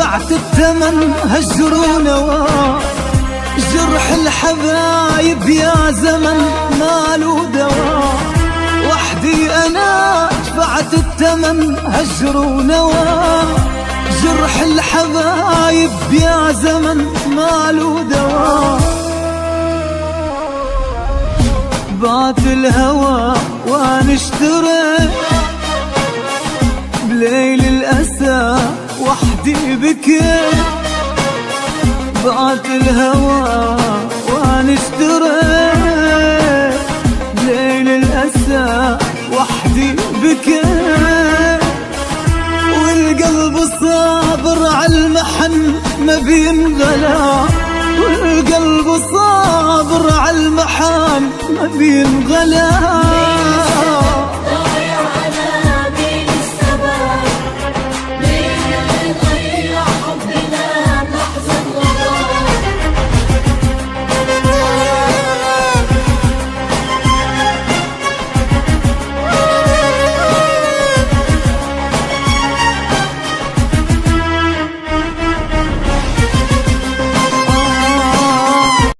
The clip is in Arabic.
دفعت الثمن هجر ونوى، جرح الحبايب يا زمن ماله دواء. وحدي أنا دفعت الثمن هجر ونوى، جرح الحبايب يا زمن ماله دواء. بعت الهوى وانا اشتريت بليل الأسى وحدي بكيت. بعت الهوى وانا اشتريت بليل الأسى وحدي بكيت. والقلب صابر عالمحن ما بينغلى، والقلب صابر عالمحن ما بينغلى.